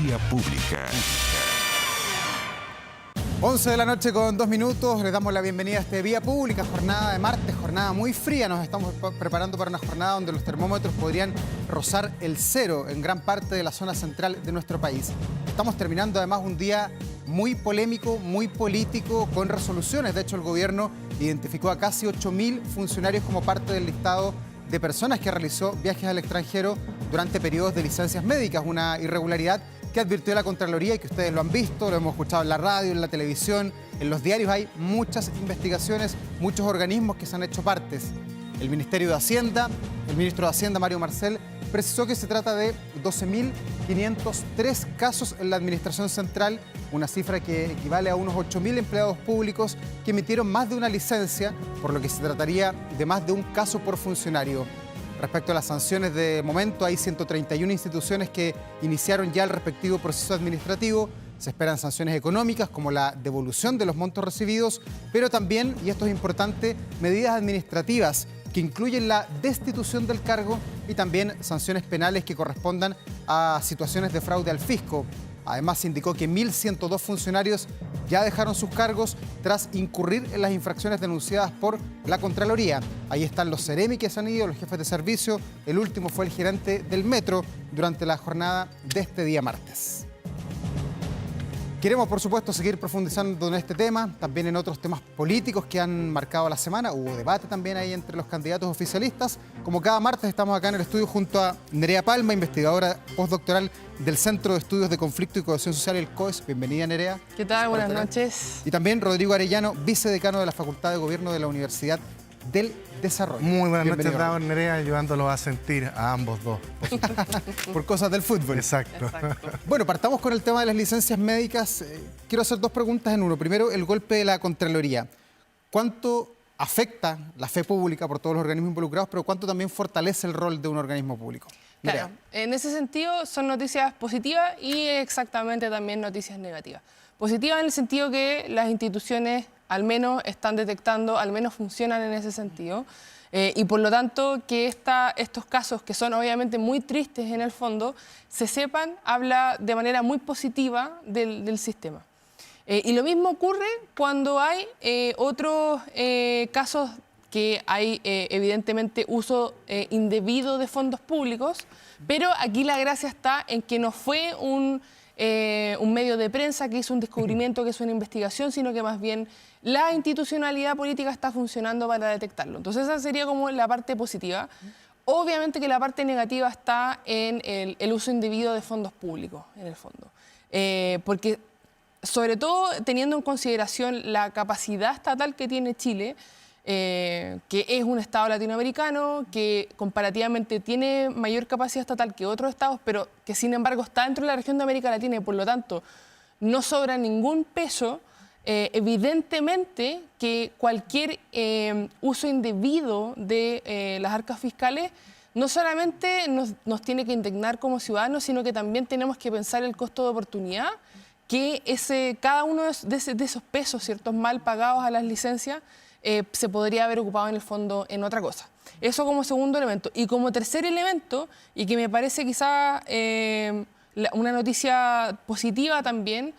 Vía Pública. 11 de la noche con 2 minutos, les damos la bienvenida a este Vía Pública, jornada de martes, jornada muy fría. Nos estamos preparando para una jornada donde los termómetros podrían rozar el cero en gran parte de la zona central de nuestro país. Estamos terminando además un día muy polémico, muy político, con resoluciones. De hecho, el gobierno identificó a casi 8.000 funcionarios como parte del listado de personas que realizó viajes al extranjero durante periodos de licencias médicas, una irregularidad que advirtió la Contraloría y que ustedes lo han visto, lo hemos escuchado en la radio, en la televisión, en los diarios. Hay muchas investigaciones, muchos organismos que se han hecho partes. El Ministerio de Hacienda, el ministro de Hacienda, Mario Marcel, precisó que se trata de 12.503 casos en la Administración Central, una cifra que equivale a unos 8.000 empleados públicos que emitieron más de una licencia, por lo que se trataría de más de un caso por funcionario. Respecto a las sanciones, de momento hay 131 instituciones que iniciaron ya el respectivo proceso administrativo. Se esperan sanciones económicas como la devolución de los montos recibidos, pero también, y esto es importante, medidas administrativas que incluyen la destitución del cargo y también sanciones penales que correspondan a situaciones de fraude al fisco. Además, se indicó que 1.102 funcionarios ya dejaron sus cargos tras incurrir en las infracciones denunciadas por la Contraloría. Ahí están los Seremi que se han ido, los jefes de servicio. El último fue el gerente del metro durante la jornada de este día martes. Queremos, por supuesto, seguir profundizando en este tema, también en otros temas políticos que han marcado la semana. Hubo debate también ahí entre los candidatos oficialistas. Como cada martes estamos acá en el estudio junto a Nerea Palma, investigadora postdoctoral del Centro de Estudios de Conflicto y Cohesión Social, el COES. Bienvenida, Nerea. ¿Qué tal? Buenas noches. Y también Rodrigo Arellano, vicedecano de la Facultad de Gobierno de la Universidad del Desarrollo. Muy buenas noches, Rodrigo. Nerea, ayudándolo a sentir a ambos dos. Por cosas del fútbol. Exacto. Bueno, partamos con el tema de las licencias médicas. Quiero hacer 2 preguntas en uno. Primero, el golpe de la Contraloría. ¿Cuánto afecta la fe pública por todos los organismos involucrados, pero cuánto también fortalece el rol de un organismo público? Claro, en ese sentido son noticias positivas y exactamente también noticias negativas. Positivas en el sentido que las instituciones al menos están detectando, al menos funcionan en ese sentido. Y por lo tanto que estos casos, que son obviamente muy tristes en el fondo, se sepan, habla de manera muy positiva del sistema. Y lo mismo ocurre cuando hay otros casos que hay evidentemente uso indebido de fondos públicos, pero aquí la gracia está en que no fue un medio de prensa que hizo un descubrimiento, que hizo una investigación, sino que más bien la institucionalidad política está funcionando para detectarlo. Entonces esa sería como la parte positiva. Obviamente que la parte negativa está en el uso indebido de fondos públicos, en el fondo. Porque sobre todo teniendo en consideración la capacidad estatal que tiene Chile, que es un estado latinoamericano, que comparativamente tiene mayor capacidad estatal que otros estados, pero que sin embargo está dentro de la región de América Latina y por lo tanto no sobra ningún peso. Evidentemente que cualquier uso indebido de las arcas fiscales no solamente nos tiene que indignar como ciudadanos, sino que también tenemos que pensar el costo de oportunidad que cada uno de esos pesos, ciertos mal pagados a las licencias, se podría haber ocupado en el fondo en otra cosa. Eso como segundo elemento. Y como tercer elemento, y que me parece quizá una noticia positiva también,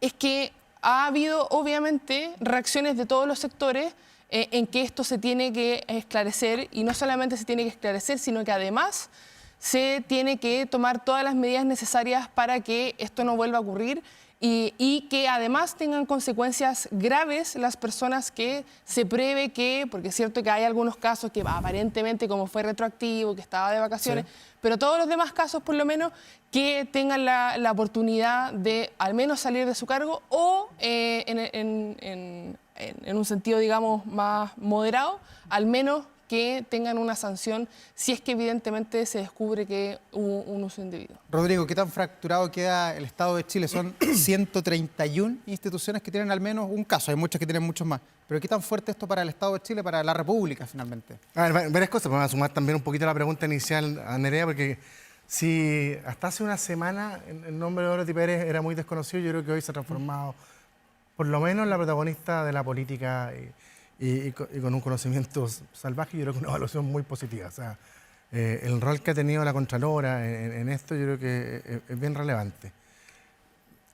es que ha habido obviamente reacciones de todos los sectores en que esto se tiene que esclarecer, y no solamente se tiene que esclarecer, sino que además se tiene que tomar todas las medidas necesarias para que esto no vuelva a ocurrir y que además tengan consecuencias graves las personas que se prevé que, porque es cierto que hay algunos casos que aparentemente como fue retroactivo, que estaba de vacaciones, sí, pero todos los demás casos por lo menos que tengan la oportunidad de al menos salir de su cargo o en un sentido digamos más moderado, al menos que tengan una sanción si es que evidentemente se descubre que hubo un uso indebido. Rodrigo, ¿qué tan fracturado queda el Estado de Chile? Son 131 instituciones que tienen al menos un caso, hay muchas que tienen muchos más. Pero ¿qué tan fuerte esto para el Estado de Chile, para la República finalmente? A ver, varias cosas, vamos a sumar también un poquito a la pregunta inicial a Nerea, porque si hasta hace una semana el nombre de Dorothy Pérez era muy desconocido, yo creo que hoy se ha transformado por lo menos en la protagonista de la política y con un conocimiento salvaje, yo creo que una evaluación muy positiva. O sea, el rol que ha tenido la Contralora en esto yo creo que es bien relevante.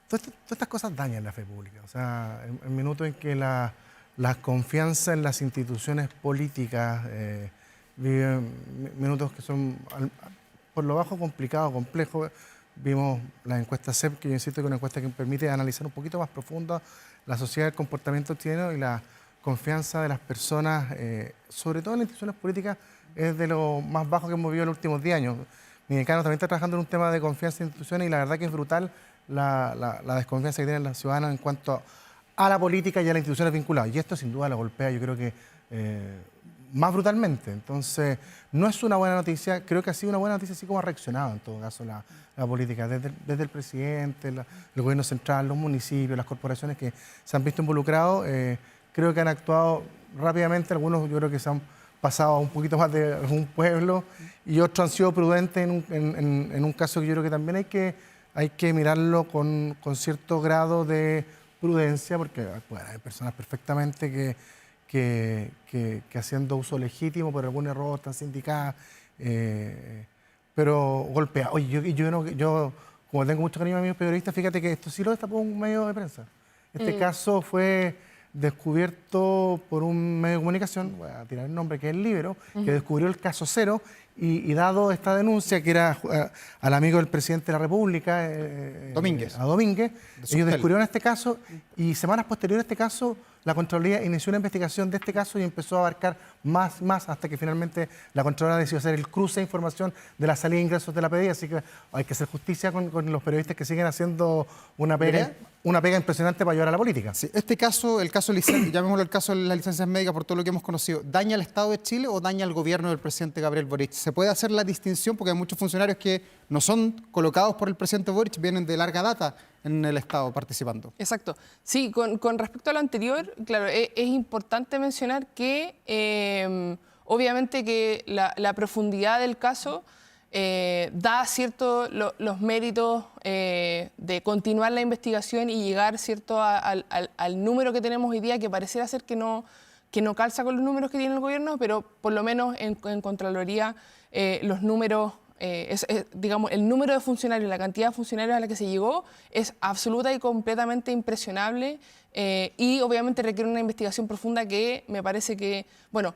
Todas estas cosas dañan la fe pública. O sea, en minutos en que la confianza en las instituciones políticas viven minutos que son por lo bajo complicados, complejos. Vimos la encuesta CEP, que yo insisto que es una encuesta que permite analizar un poquito más profunda la sociedad, el comportamiento chileno y la confianza de las personas, sobre todo en las instituciones políticas, es de lo más bajo que hemos vivido en los últimos 10 años. Mi decano también está trabajando en un tema de confianza en instituciones y la verdad que es brutal la desconfianza que tienen los ciudadanos en cuanto a la política y a las instituciones vinculadas. Y esto sin duda lo golpea, yo creo que más brutalmente. Entonces, no es una buena noticia, creo que ha sido una buena noticia así como ha reaccionado en todo caso la política, desde el presidente, el gobierno central, los municipios, las corporaciones que se han visto involucrados, creo que han actuado rápidamente, algunos yo creo que se han pasado un poquito más de un pueblo y otros han sido prudentes en un caso que yo creo que también hay que mirarlo con cierto grado de prudencia, porque bueno, hay personas perfectamente que haciendo uso legítimo por algún error están sindicadas, pero golpea. Oye, yo como tengo mucho cariño a mis periodistas, fíjate que esto sí lo destapó un medio de prensa. Este caso fue descubierto por un medio de comunicación, voy a tirar el nombre, que es el Libero, que descubrió el caso Cero y dado esta denuncia que era al amigo del presidente de la República, Domínguez. a Domínguez, ellos descubrieron este caso y semanas posteriores a este caso la Contraloría inició una investigación de este caso y empezó a abarcar más hasta que finalmente la Contraloría decidió hacer el cruce de información de la salida de ingresos de la PDI, así que hay que hacer justicia con los periodistas que siguen haciendo una pega impresionante para ayudar a la política. Sí, este caso, el caso llamémoslo el caso de las licencias médicas por todo lo que hemos conocido, ¿daña al Estado de Chile o daña al gobierno del presidente Gabriel Boric? ¿Se puede hacer la distinción? Porque hay muchos funcionarios que no son colocados por el presidente Boric, vienen de larga data en el Estado participando. Exacto. Sí, con respecto a lo anterior, claro, es importante mencionar que obviamente que la profundidad del caso da cierto los méritos de continuar la investigación y llegar cierto al número que tenemos hoy día, que pareciera ser que no calza con los números que tiene el gobierno, pero por lo menos en Contraloría los números, digamos, el número de funcionarios, la cantidad de funcionarios a la que se llegó es absoluta y completamente impresionable y obviamente requiere una investigación profunda que me parece que, bueno,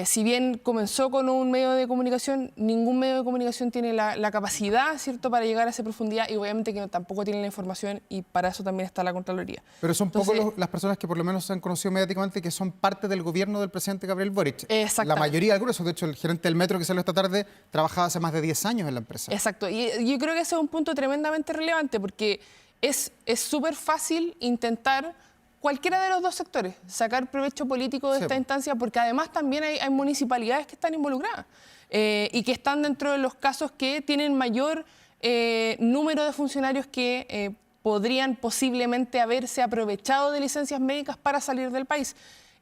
si bien comenzó con un medio de comunicación, ningún medio de comunicación tiene la capacidad, ¿cierto?, para llegar a esa profundidad y obviamente que tampoco tiene la información y para eso también está la Contraloría. Pero son pocos las personas que por lo menos se han conocido mediáticamente que son parte del gobierno del presidente Gabriel Boric. La mayoría, algunos, de hecho el gerente del metro que salió esta tarde trabajaba hace más de 10 años en la empresa. Exacto, y yo creo que ese es un punto tremendamente relevante porque es súper fácil intentar cualquiera de los dos sectores, sacar provecho político de esta instancia, porque además también hay municipalidades que están involucradas y que están dentro de los casos que tienen mayor número de funcionarios que podrían posiblemente haberse aprovechado de licencias médicas para salir del país.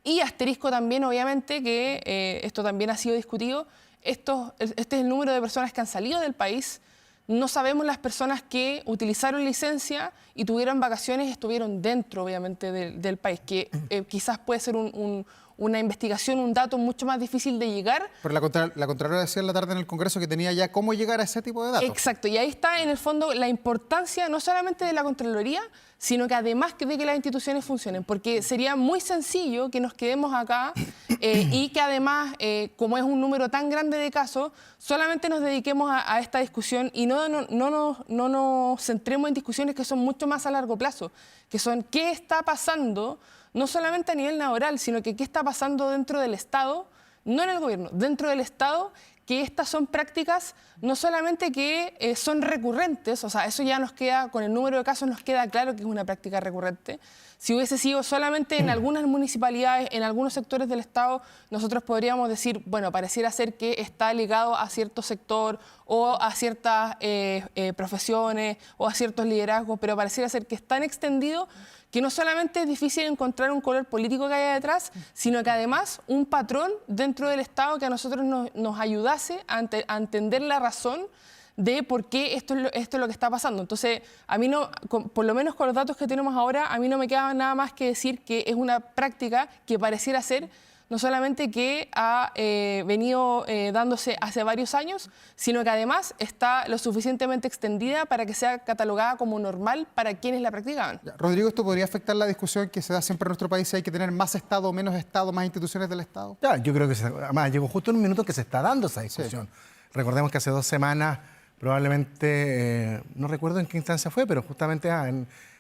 Y asterisco también, obviamente, que esto también ha sido discutido, este es el número de personas que han salido del país. No sabemos las personas que utilizaron licencia y tuvieron vacaciones y estuvieron dentro, obviamente, del país, que quizás puede ser una investigación, un dato mucho más difícil de llegar. Pero la Contralora decía en la tarde en el Congreso que tenía ya cómo llegar a ese tipo de datos. Exacto, y ahí está en el fondo la importancia no solamente de la Contraloría, sino que además de que las instituciones funcionen, porque sería muy sencillo que nos quedemos acá y que además, como es un número tan grande de casos, solamente nos dediquemos a esta discusión y no nos centremos en discusiones que son mucho más a largo plazo, que son qué está pasando, no solamente a nivel laboral, sino que qué está pasando dentro del Estado, no en el gobierno, dentro del Estado, que estas son prácticas no solamente que son recurrentes, o sea, eso ya nos queda, con el número de casos nos queda claro que es una práctica recurrente. Si hubiese sido solamente en algunas municipalidades, en algunos sectores del Estado, nosotros podríamos decir, bueno, pareciera ser que está ligado a cierto sector o a ciertas profesiones o a ciertos liderazgos, pero pareciera ser que es tan extendido que no solamente es difícil encontrar un color político que haya detrás, sino que además un patrón dentro del Estado que a nosotros nos ayudase a entender la razón de por qué esto es lo que está pasando. Entonces, a mí no, por lo menos con los datos que tenemos ahora, a mí no me queda nada más que decir que es una práctica que pareciera ser no solamente que ha venido dándose hace varios años, sino que además está lo suficientemente extendida para que sea catalogada como normal para quienes la practicaban. Rodrigo, ¿esto podría afectar la discusión que se da siempre en nuestro país si hay que tener más Estado o menos Estado, más instituciones del Estado? Ya, yo creo que además llegó justo en un minuto que se está dando esa discusión. Sí. Recordemos que hace 2 semanas probablemente, no recuerdo en qué instancia fue, pero justamente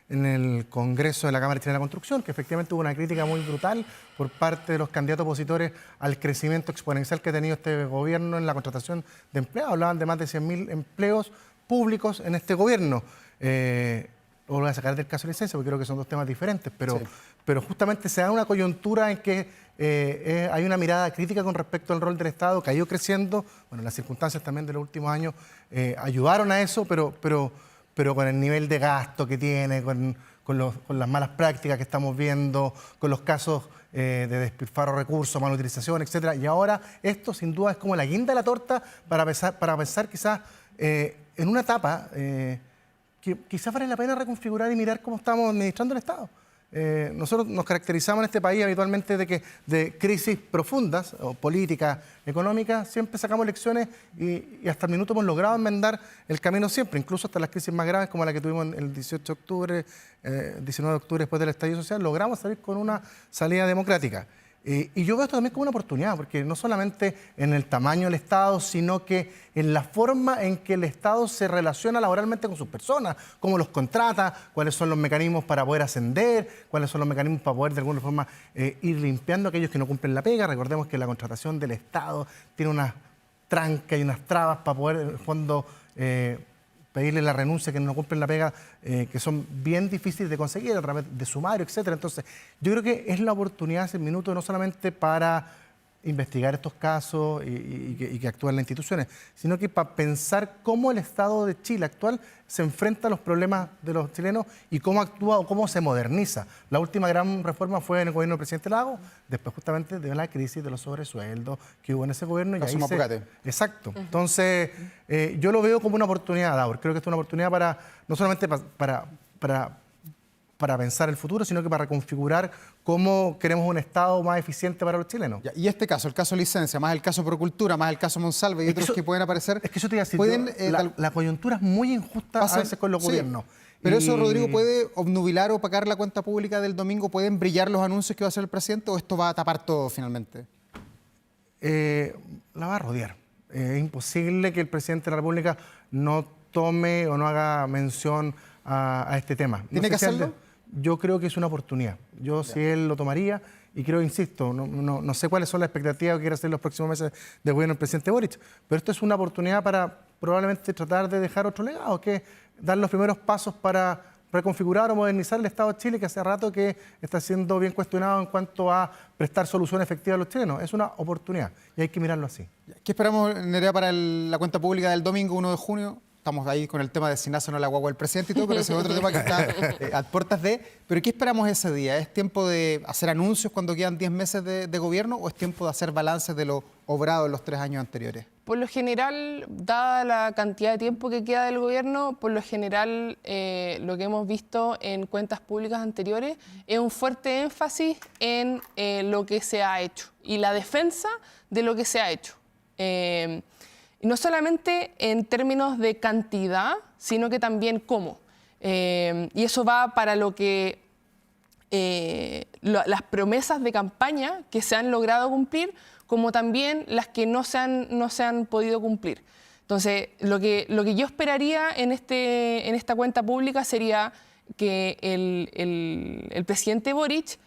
en el Congreso de la Cámara Chilena de la Construcción, que efectivamente hubo una crítica muy brutal por parte de los candidatos opositores al crecimiento exponencial que ha tenido este gobierno en la contratación de empleados. Hablaban de más de 100.000 empleos públicos en este gobierno. Lo voy a sacar del caso de licencia porque creo que son 2 temas diferentes, pero justamente se da una coyuntura en que hay una mirada crítica con respecto al rol del Estado que ha ido creciendo. Bueno, las circunstancias también de los últimos años ayudaron a eso, pero con el nivel de gasto que tiene, con las malas prácticas que estamos viendo, con los casos de despilfarro de recursos, mala utilización, etc. Y ahora esto sin duda es como la guinda de la torta para pensar quizás en una etapa que quizás vale la pena reconfigurar y mirar cómo estamos administrando el Estado. Nosotros nos caracterizamos en este país habitualmente de crisis profundas, o políticas, económicas, siempre sacamos lecciones y hasta el minuto hemos logrado enmendar el camino siempre, incluso hasta las crisis más graves como la que tuvimos el 18 de octubre, 19 de octubre después del estallido social, logramos salir con una salida democrática. Y yo veo esto también como una oportunidad, porque no solamente en el tamaño del Estado, sino que en la forma en que el Estado se relaciona laboralmente con sus personas, cómo los contrata, cuáles son los mecanismos para poder ascender, cuáles son los mecanismos para poder de alguna forma ir limpiando a aquellos que no cumplen la pega. Recordemos que la contratación del Estado tiene unas trancas y unas trabas para poder, en el fondo, pedirle la renuncia a quienes no cumplen la pega, que son bien difíciles de conseguir a través de sumario, etcétera. Entonces, yo creo que es la oportunidad, ese minuto, no solamente para investigar estos casos y que actúen las instituciones, sino que para pensar cómo el Estado de Chile actual se enfrenta a los problemas de los chilenos y cómo actúa o cómo se moderniza. La última gran reforma fue en el gobierno del presidente Lagos, después justamente de la crisis de los sobresueldos que hubo en ese gobierno. Exacto. Entonces, yo lo veo como una oportunidad, Daur. Creo que esto es una oportunidad para no solamente para pensar el futuro, sino que para reconfigurar cómo queremos un Estado más eficiente para los chilenos. Y este caso, el caso licencia, más el caso Procultura, más el caso Monsalve y otros que pueden aparecer... Es que yo te iba a decir, la coyuntura es muy injusta a veces con los gobiernos. Pero eso, Rodrigo, ¿puede obnubilar o opacar la cuenta pública del domingo? ¿Pueden brillar los anuncios que va a hacer el presidente o esto va a tapar todo finalmente? La va a rodear. Es imposible que el presidente de la República no tome o no haga mención a este tema. ¿Tiene que hacerlo? Yo creo que es una oportunidad. Si él lo tomaría, y creo, insisto, no sé cuáles son las expectativas que quiere hacer los próximos meses de gobierno el presidente Boric, pero esto es una oportunidad para probablemente tratar de dejar otro legado, que es dar los primeros pasos para reconfigurar o modernizar el Estado de Chile, que hace rato que está siendo bien cuestionado en cuanto a prestar soluciones efectivas a los chilenos. Es una oportunidad y hay que mirarlo así. ¿Qué esperamos, Nerea, para la cuenta pública del domingo 1 de junio? Estamos ahí con el tema de si nace o no la guagua del presidente y todo, pero ese es otro tema que está a puertas de... ¿Pero qué esperamos ese día? ¿Es tiempo de hacer anuncios cuando quedan 10 meses de gobierno o es tiempo de hacer balances de lo obrado en los 3 años anteriores? Por lo general, dada la cantidad de tiempo que queda del gobierno, por lo general lo que hemos visto en cuentas públicas anteriores es un fuerte énfasis en lo que se ha hecho y la defensa de lo que se ha hecho. No solamente en términos de cantidad, sino que también cómo. Y eso va para lo que las promesas de campaña que se han logrado cumplir, como también las que no se han podido cumplir. Entonces, lo que yo esperaría en esta cuenta pública sería que el presidente Boric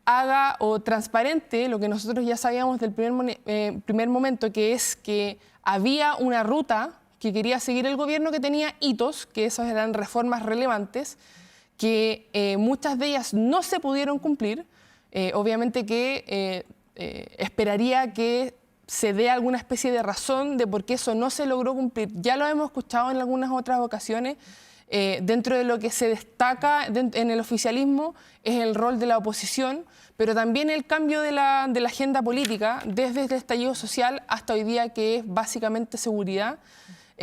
haga o transparente lo que nosotros ya sabíamos del primer momento, que es que había una ruta que quería seguir el gobierno que tenía hitos, que esas eran reformas relevantes, que muchas de ellas no se pudieron cumplir. Obviamente que esperaría que se dé alguna especie de razón de por qué eso no se logró cumplir. Ya lo hemos escuchado en algunas otras ocasiones. Dentro de lo que se destaca en el oficialismo es el rol de la oposición, pero también el cambio de la agenda política desde el estallido social hasta hoy día, que es básicamente seguridad.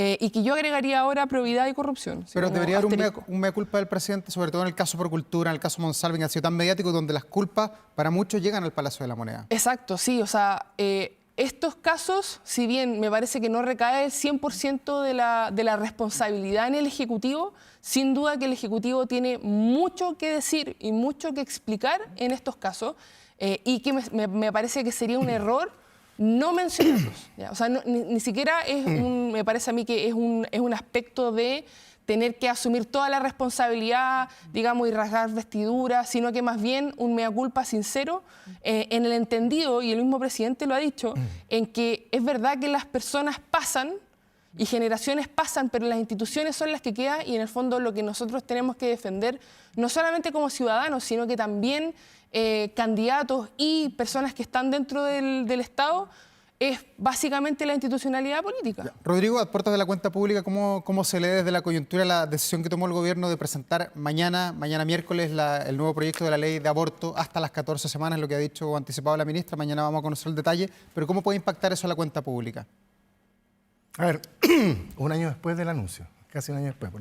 y que yo agregaría ahora probidad y corrupción. Pero debería haber un mea culpa del presidente, sobre todo en el caso Procultura, en el caso Monsalve, que ha sido tan mediático, donde las culpas para muchos llegan al Palacio de la Moneda. Exacto, sí, o sea, estos casos, si bien me parece que no recae el 100% de la responsabilidad en el Ejecutivo, sin duda que el Ejecutivo tiene mucho que decir y mucho que explicar en estos casos, y que me parece que sería un error no mencionarlos. ¿Ya? O sea, ni siquiera es me parece a mí que es un aspecto de tener que asumir toda la responsabilidad, digamos, y rasgar vestiduras, sino que más bien un mea culpa sincero, en el entendido, y el mismo presidente lo ha dicho, en que es verdad que las personas pasan y generaciones pasan, pero las instituciones son las que quedan, y en el fondo lo que nosotros tenemos que defender, no solamente como ciudadanos, sino que también candidatos y personas que están dentro del Estado, es básicamente la institucionalidad política. Rodrigo, a puertas de la cuenta pública, ¿cómo se lee desde la coyuntura la decisión que tomó el gobierno de presentar mañana miércoles, el nuevo proyecto de la ley de aborto hasta las 14 semanas, lo que ha dicho o anticipado la ministra? Mañana vamos a conocer el detalle, pero ¿cómo puede impactar eso a la cuenta pública? A ver, un año después del anuncio, casi un año después,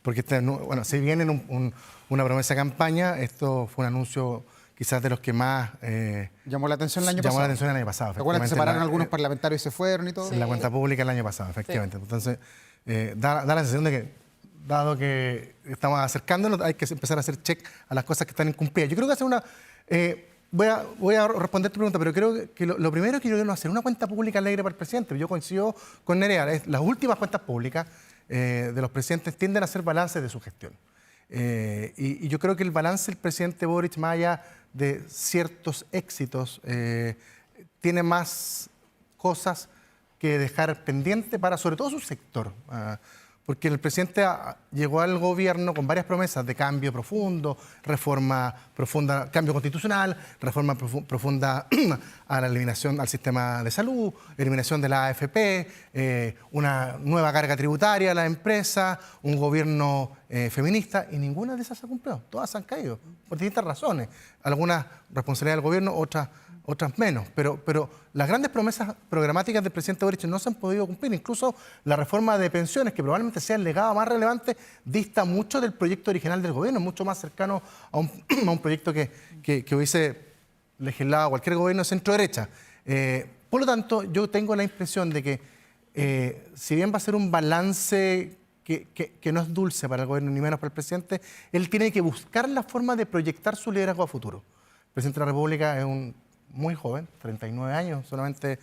porque bueno, si bien en una promesa de campaña, esto fue un anuncio quizás de los que más llamó la atención el año pasado. Llamó la atención el año pasado. ¿Te acuerdas que se pararon algunos parlamentarios y se fueron y todo? Sí. En la cuenta pública el año pasado, efectivamente. Sí. Entonces, da la sensación de que, dado que estamos acercándonos, hay que empezar a hacer check a las cosas que están incumplidas. Yo creo que hacer una... voy a responder tu pregunta, pero creo que lo primero que yo quiero hacer una cuenta pública alegre para el presidente. Yo coincido con Nerea, las últimas cuentas públicas de los presidentes tienden a ser balances de su gestión. Y yo creo que el balance del presidente Boric, más allá de ciertos éxitos, tiene más cosas que dejar pendiente para, sobre todo, su sector. Porque el presidente llegó al gobierno con varias promesas de cambio profundo, reforma profunda, cambio constitucional, reforma profunda a la eliminación al sistema de salud, eliminación de la AFP, una nueva carga tributaria a la empresa, un gobierno feminista, y ninguna de esas se cumplió. Todas han caído por distintas razones. Algunas responsabilidad del gobierno, otras menos, pero las grandes promesas programáticas del presidente Boric no se han podido cumplir. Incluso la reforma de pensiones, que probablemente sea el legado más relevante, dista mucho del proyecto original del gobierno, mucho más cercano a un proyecto que hubiese legislado cualquier gobierno de centro-derecha. Por lo tanto, yo tengo la impresión de que, si bien va a ser un balance que no es dulce para el gobierno, ni menos para el presidente, él tiene que buscar la forma de proyectar su liderazgo a futuro. El presidente de la República es muy joven, 39 años solamente,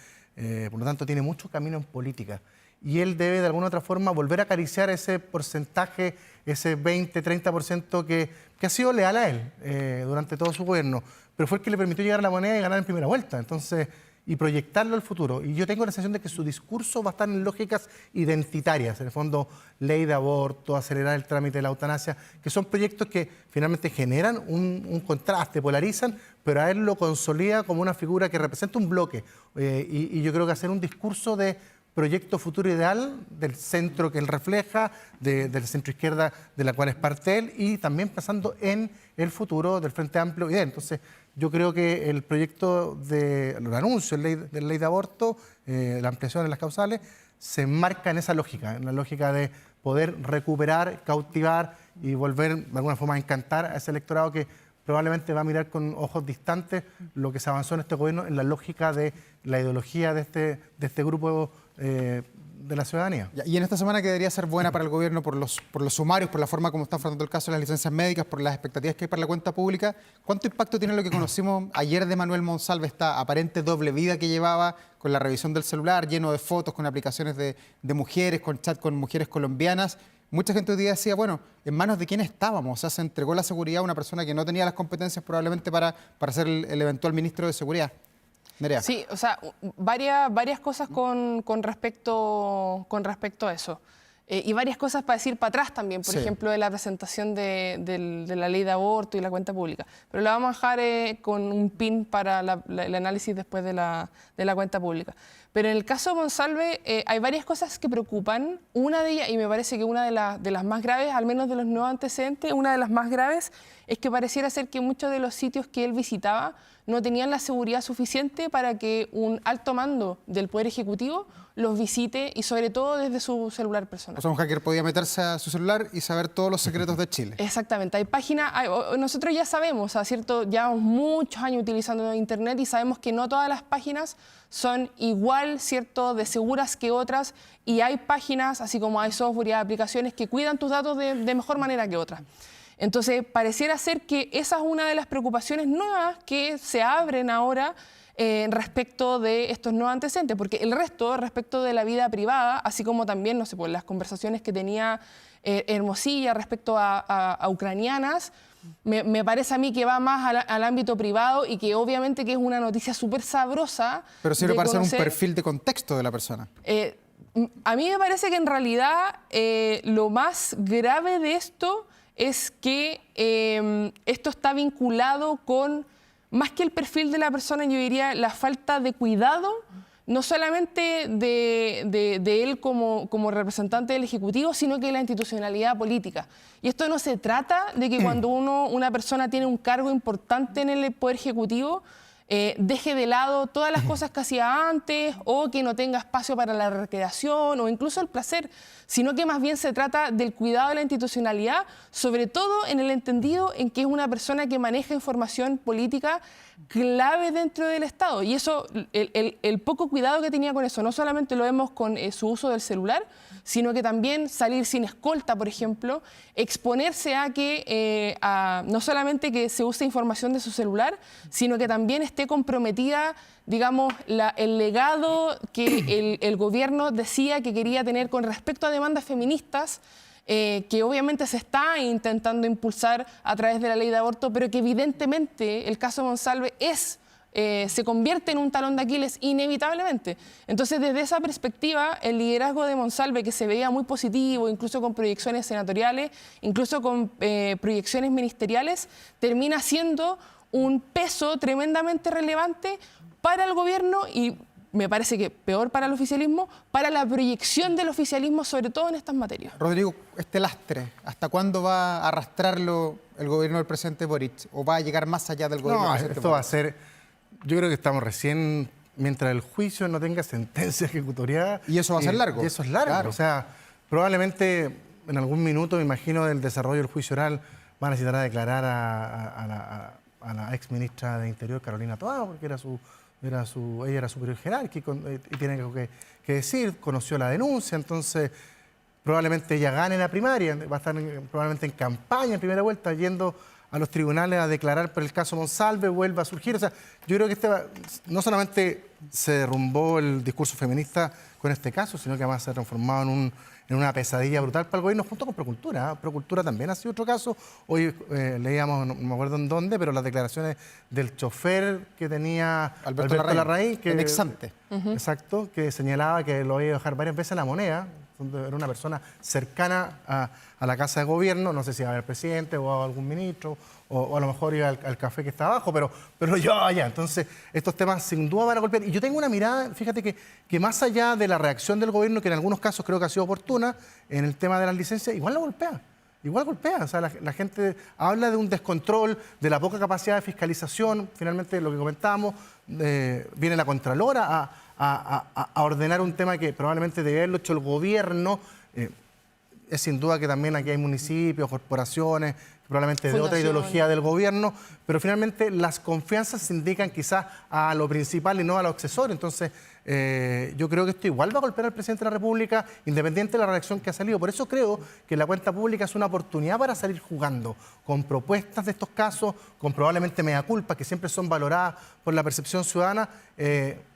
por lo tanto tiene mucho camino en política. Y él debe de alguna u otra forma volver a acariciar ese porcentaje, ese 20-30% que ha sido leal a él durante todo su gobierno, pero fue el que le permitió llegar a la moneda y ganar en primera vuelta. Entonces, y proyectarlo al futuro. Y yo tengo la sensación de que su discurso va a estar en lógicas identitarias, en el fondo, ley de aborto, acelerar el trámite de la eutanasia, que son proyectos que finalmente generan un contraste, polarizan, pero a él lo consolida como una figura que representa un bloque. Y yo creo que hacer un discurso de proyecto futuro ideal del centro que él refleja, del centro izquierda de la cual es parte él, y también pensando en el futuro del Frente Amplio y de él. Entonces, yo creo que el proyecto el anuncio de la ley de aborto, la ampliación de las causales, se enmarca en esa lógica, en la lógica de poder recuperar, cautivar y volver de alguna forma a encantar a ese electorado que probablemente va a mirar con ojos distantes lo que se avanzó en este gobierno en la lógica de la ideología de este grupo de la ciudadanía. Y en esta semana que debería ser buena para el gobierno por los sumarios, por la forma como está afrontando el caso de las licencias médicas, por las expectativas que hay para la cuenta pública, ¿cuánto impacto tiene lo que conocimos ayer de Manuel Monsalve, esta aparente doble vida que llevaba con la revisión del celular, lleno de fotos, con aplicaciones de mujeres, con chat con mujeres colombianas? Mucha gente hoy día decía, bueno, ¿en manos de quién estábamos? O sea, se entregó la seguridad a una persona que no tenía las competencias probablemente para ser el eventual ministro de Seguridad. Nerea. Sí, o sea, varias cosas con respecto a eso. Y varias cosas para decir para atrás también, por ejemplo, de la presentación de la ley de aborto y la cuenta pública. Pero la vamos a dejar con un pin para el análisis después de la cuenta pública. Pero en el caso de Monsalve hay varias cosas que preocupan. Una de ellas, y me parece que una de las más graves, al menos de los nuevos antecedentes, una de las más graves es que pareciera ser que muchos de los sitios que él visitaba no tenían la seguridad suficiente para que un alto mando del Poder Ejecutivo los visite y sobre todo desde su celular personal. O sea, un hacker podía meterse a su celular y saber todos los secretos de Chile. Exactamente. Hay páginas, nosotros ya sabemos, ¿cierto? Llevamos muchos años utilizando Internet y sabemos que no todas las páginas son igual, ¿cierto?, de seguras que otras, y hay páginas, así como hay software y aplicaciones que cuidan tus datos de mejor manera que otras. Entonces, pareciera ser que esa es una de las preocupaciones nuevas que se abren ahora respecto de estos nuevos antecedentes, porque el resto, respecto de la vida privada, así como también, no sé, pues las conversaciones que tenía Hermosilla respecto a ucranianas, me parece a mí que va más al ámbito privado y que obviamente que es una noticia súper sabrosa. Pero sirve para hacer un conocer, perfil de contexto de la persona. A mí me parece que en realidad lo más grave de esto es que esto está vinculado con, más que el perfil de la persona, yo diría la falta de cuidado, no solamente de él como representante del Ejecutivo, sino que de la institucionalidad política. Y esto no se trata de que cuando una persona tiene un cargo importante en el Poder Ejecutivo, deje de lado todas las cosas que hacía antes o que no tenga espacio para la recreación o incluso el placer, sino que más bien se trata del cuidado de la institucionalidad, sobre todo en el entendido en que es una persona que maneja información política clave dentro del Estado. Y eso, el poco cuidado que tenía con eso, no solamente lo vemos con su uso del celular, sino que también salir sin escolta, por ejemplo, exponerse a que no solamente que se use información de su celular, sino que también esté comprometida, digamos, el legado que el gobierno decía que quería tener con respecto a demandas feministas, que obviamente se está intentando impulsar a través de la ley de aborto, pero que evidentemente el caso Monsalve se convierte en un talón de Aquiles inevitablemente. Entonces, desde esa perspectiva, el liderazgo de Monsalve, que se veía muy positivo, incluso con proyecciones senatoriales, incluso con proyecciones ministeriales, termina siendo un peso tremendamente relevante para el gobierno y me parece que peor para el oficialismo, para la proyección del oficialismo, sobre todo en estas materias. Rodrigo, este lastre, ¿hasta cuándo va a arrastrarlo el gobierno del presidente Boric? ¿O va a llegar más allá del gobierno del presidente esto Boric? va a ser... Yo creo que estamos recién, mientras el juicio no tenga sentencia ejecutoriada... Y eso va a ser largo. Y eso es largo. Claro. O sea, probablemente en algún minuto, me imagino, del desarrollo del juicio oral, van a necesitar a declarar a la ex ministra de Interior, Carolina Toá, porque ella era superior general y tiene que decir, conoció la denuncia, entonces probablemente ella gane la primaria, va a estar probablemente en campaña en primera vuelta, yendo a los tribunales a declarar por el caso Monsalve, vuelva a surgir. O sea, yo creo que no solamente se derrumbó el discurso feminista con este caso, sino que además se ha transformado en una pesadilla brutal para el gobierno junto con Procultura. Procultura también ha sido otro caso. Hoy leíamos, no me acuerdo en dónde, pero las declaraciones del chofer que tenía Alberto Larraín, en Exante. Exacto, que señalaba que lo había dejar varias veces a La Moneda, donde era una persona cercana a la casa de gobierno, no sé si iba a ver al presidente o a algún ministro, o a lo mejor iba al café que está abajo, pero yo allá. Entonces, estos temas sin duda van a golpear. Y yo tengo una mirada, fíjate que más allá de la reacción del gobierno, que en algunos casos creo que ha sido oportuna, en el tema de las licencias, igual la golpea. Igual golpea, o sea, la gente habla de un descontrol, de la poca capacidad de fiscalización. Finalmente, lo que comentábamos, viene la Contralora a ordenar un tema que probablemente debe haberlo hecho el gobierno. Es sin duda que también aquí hay municipios, corporaciones, probablemente de otra ideología del gobierno, pero finalmente las confianzas se indican quizás a lo principal y no a lo accesorio. Entonces, yo creo que esto igual va a golpear al presidente de la República, independiente de la reacción que ha salido. Por eso creo que la cuenta pública es una oportunidad para salir jugando con propuestas de estos casos, con probablemente mea culpa, que siempre son valoradas por la percepción ciudadana.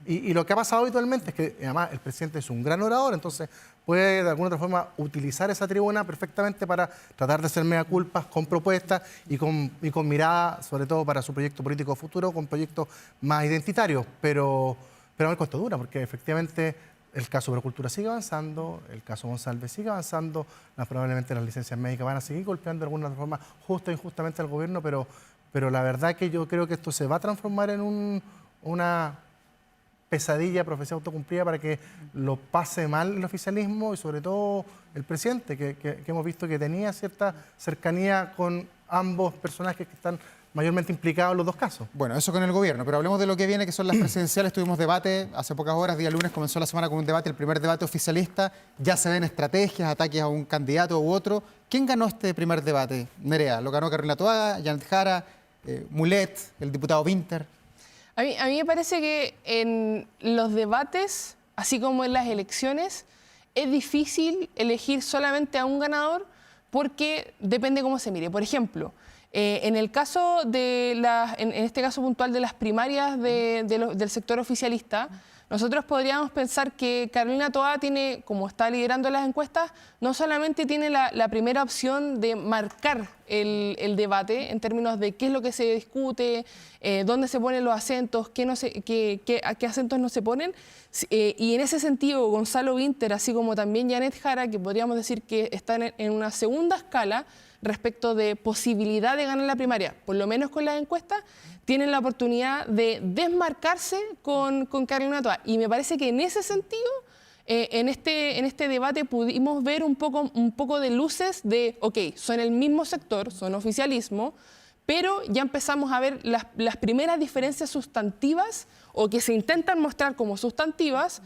Y lo que ha pasado habitualmente es que además el presidente es un gran orador, entonces puede de alguna otra forma utilizar esa tribuna perfectamente para tratar de hacer mea culpas con propuestas y con mirada, sobre todo para su proyecto político futuro, con proyectos más identitarios, pero a ver cuánto dura, porque efectivamente el caso Procultura sigue avanzando, el caso Monsalve sigue avanzando, probablemente las licencias médicas van a seguir golpeando de alguna forma justa o injustamente al gobierno, pero la verdad que yo creo que esto se va a transformar en una pesadilla, profecía autocumplida para que lo pase mal el oficialismo y sobre todo el presidente, que hemos visto que tenía cierta cercanía con ambos personajes que están mayormente implicados en los dos casos. Bueno, eso con el gobierno, pero hablemos de lo que viene, que son las presidenciales. Tuvimos debate hace pocas horas, día lunes comenzó la semana con un debate, el primer debate oficialista. Ya se ven estrategias, ataques a un candidato u otro. ¿Quién ganó este primer debate, Nerea? ¿Lo ganó Carolina Toá, Janet Jara, Mulet, el diputado Winter? A mí me parece que en los debates, así como en las elecciones, es difícil elegir solamente a un ganador porque depende cómo se mire. Por ejemplo, en el caso de en este caso puntual de las primarias del sector oficialista, nosotros podríamos pensar que Carolina Toá tiene, como está liderando las encuestas, no solamente tiene la primera opción de marcar el debate en términos de qué es lo que se discute, dónde se ponen los acentos, a qué acentos no se ponen, y en ese sentido Gonzalo Winter, así como también Janet Jara, que podríamos decir que están en una segunda escala respecto de posibilidad de ganar la primaria, por lo menos con las encuestas, tienen la oportunidad de desmarcarse con Carolina Toá. Y me parece que en ese sentido, en este debate pudimos ver un poco de luces de, ok, son el mismo sector, son oficialismo, pero ya empezamos a ver las primeras diferencias sustantivas o que se intentan mostrar como sustantivas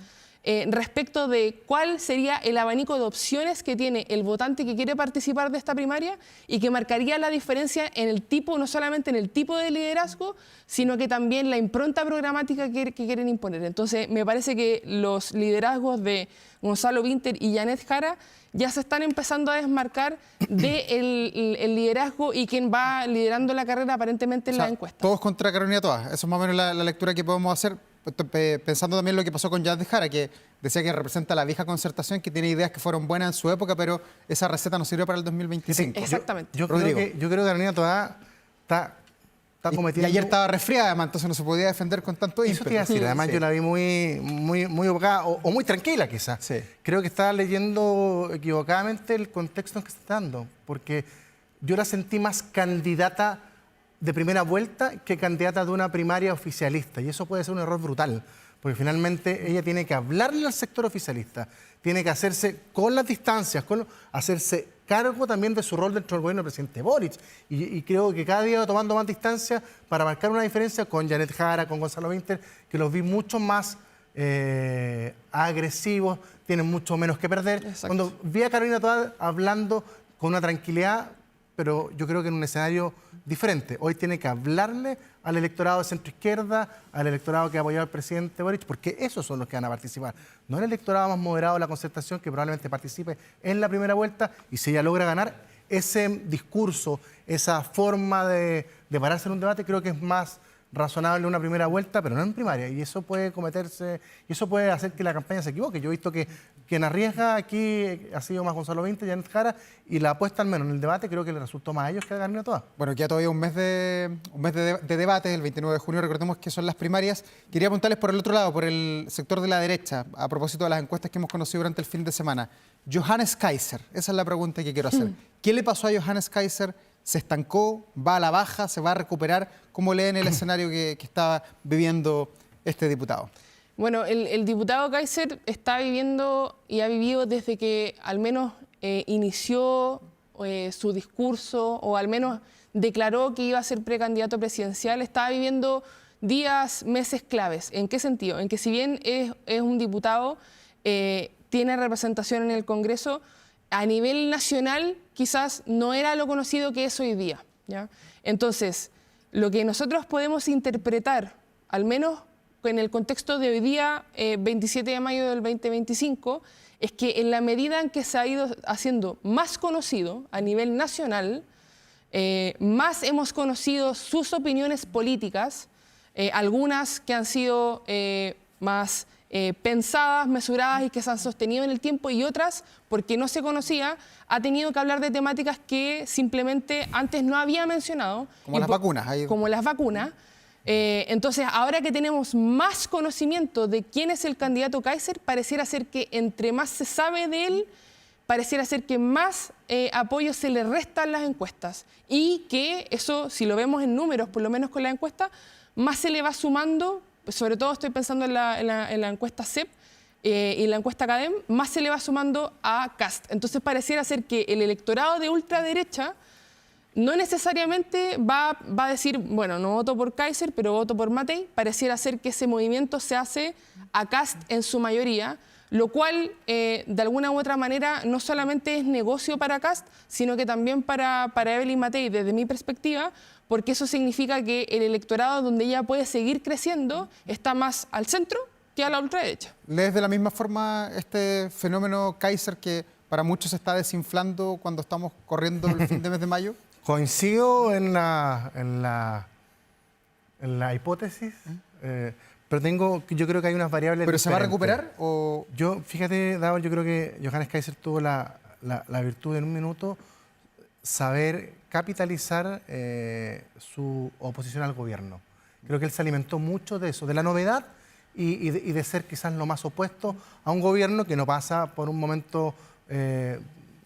respecto de cuál sería el abanico de opciones que tiene el votante que quiere participar de esta primaria y que marcaría la diferencia en el tipo, no solamente en el tipo de liderazgo, sino que también la impronta programática que quieren imponer. Entonces, me parece que los liderazgos de Gonzalo Winter y Janet Jara ya se están empezando a desmarcar del liderazgo y quien va liderando la carrera aparentemente en la encuesta. Todos contra Carolina Toá. Eso es más o menos la lectura que podemos hacer. Pensando también lo que pasó con Janet Jara, que decía que representa la vieja concertación, que tiene ideas que fueron buenas en su época, pero esa receta no sirvió para el 2025. Exactamente. Yo creo que Carolina Toá está cometiendo... Y ayer estaba resfriada, además, entonces no se podía defender con tanto ímpetu. Eso te iba a decir, además yo la vi muy evocada o muy tranquila quizás. Sí. Creo que estaba leyendo equivocadamente el contexto en que se está dando, porque yo la sentí más candidata de primera vuelta que candidata de una primaria oficialista, y eso puede ser un error brutal, porque finalmente ella tiene que hablarle al sector oficialista, tiene que hacerse con las distancias, hacerse cargo también de su rol dentro del gobierno del presidente Boric, y creo que cada día va tomando más distancia para marcar una diferencia con Janet Jara, con Gonzalo Winter, que los vi mucho más agresivos, tienen mucho menos que perder. Exacto. Cuando vi a Carolina Toá hablando con una tranquilidad, pero yo creo que en un escenario diferente. Hoy tiene que hablarle al electorado de centro-izquierda, al electorado que ha apoyado al presidente Boric, porque esos son los que van a participar. No el electorado más moderado de la concertación que probablemente participe en la primera vuelta, y si ella logra ganar, ese discurso, esa forma de pararse en un debate, creo que es más razonable en una primera vuelta, pero no en primaria, y eso puede cometerse, y eso puede hacer que la campaña se equivoque. Yo he visto que quien arriesga aquí ha sido más Gonzalo Winter y Janet Jara, y la apuesta al menos en el debate creo que le resultó más a ellos que a Carolina Toá. Bueno, queda todavía un mes de debate, el 29 de junio, recordemos que son las primarias. Quería preguntarles por el otro lado, por el sector de la derecha, a propósito de las encuestas que hemos conocido durante el fin de semana. Johannes Kaiser, esa es la pregunta que quiero hacer. ¿Qué le pasó a Johannes Kaiser? ¿Se estancó? ¿Va a la baja? ¿Se va a recuperar? ¿Cómo leen el escenario que estaba viviendo este diputado? Bueno, el diputado Kaiser está viviendo y ha vivido desde que al menos inició su discurso o al menos declaró que iba a ser precandidato presidencial, estaba viviendo días, meses claves. ¿En qué sentido? En que si bien es un diputado, tiene representación en el Congreso, a nivel nacional quizás no era lo conocido que es hoy día, ¿ya? Entonces, lo que nosotros podemos interpretar, al menos en el contexto de hoy día, 27 de mayo del 2025, es que en la medida en que se ha ido haciendo más conocido a nivel nacional, más hemos conocido sus opiniones políticas, algunas que han sido más pensadas, mesuradas y que se han sostenido en el tiempo, y otras, porque no se conocía, ha tenido que hablar de temáticas que simplemente antes no había mencionado. Como las vacunas. Como las vacunas. Entonces, ahora que tenemos más conocimiento de quién es el candidato Kaiser, pareciera ser que entre más se sabe de él, pareciera ser que más apoyo se le resta en las encuestas. Y que eso, si lo vemos en números, por lo menos con la encuesta, más se le va sumando sobre todo estoy pensando en la encuesta CEP, y la encuesta Cadem, más se le va sumando a Kast. Entonces pareciera ser que el electorado de ultraderecha no necesariamente va a decir, bueno, no voto por Kaiser, pero voto por Matei. Pareciera ser que ese movimiento se hace a Kast en su mayoría, lo cual de alguna u otra manera no solamente es negocio para Kast, sino que también para Evelyn Matei, desde mi perspectiva, porque eso significa que el electorado donde ella puede seguir creciendo está más al centro que a la ultraderecha. ¿Lees de la misma forma este fenómeno Kaiser que para muchos se está desinflando cuando estamos corriendo el fin de mes de mayo? Coincido en la hipótesis, pero yo creo que hay unas variables ¿Pero se va a diferentes. recuperar? O... Fíjate, Davor, yo creo que Johannes Kaiser tuvo la virtud en un minuto saber capitalizar su oposición al gobierno. Creo que él se alimentó mucho de eso, de la novedad y de ser quizás lo más opuesto a un gobierno que no pasa por un momento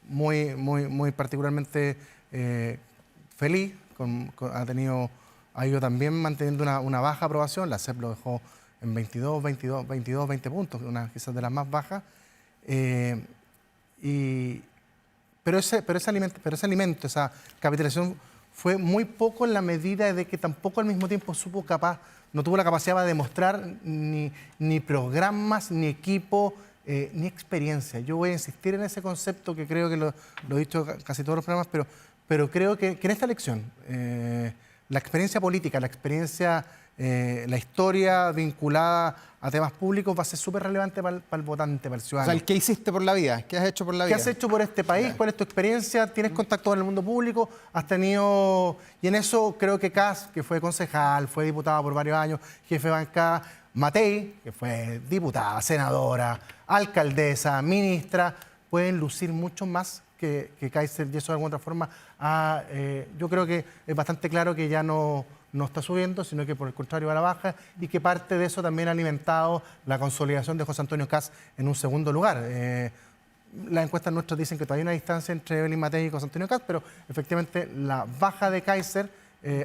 muy particularmente feliz. Ha ido también manteniendo una baja aprobación. La CEP lo dejó en 20 puntos, una quizás de las más bajas. Pero ese alimento, esa capitalización fue muy poco en la medida de que tampoco al mismo tiempo no tuvo la capacidad de demostrar ni programas, ni equipo, ni experiencia. Yo voy a insistir en ese concepto que creo que lo he dicho casi todos los programas, pero creo que en esta elección la experiencia política, la historia vinculada a temas públicos va a ser súper relevante para el votante, para el ciudadano. O sea, ¿qué hiciste por la vida? ¿Qué has hecho por la vida? ¿Qué has hecho por este país? ¿Cuál es tu experiencia? ¿Tienes contacto con el mundo público? ¿Has tenido...? Y en eso creo que Kast, que fue concejal, fue diputada por varios años, jefe de bancada, Matei, que fue diputada, senadora, alcaldesa, ministra, pueden lucir mucho más que Kaiser, y eso de alguna otra forma yo creo que es bastante claro que ya no está subiendo, sino que por el contrario va a la baja, y que parte de eso también ha alimentado la consolidación de José Antonio Kast en un segundo lugar. Las encuestas nuestras dicen que todavía hay una distancia entre Evelyn Matei y José Antonio Kast, pero efectivamente la baja de Kaiser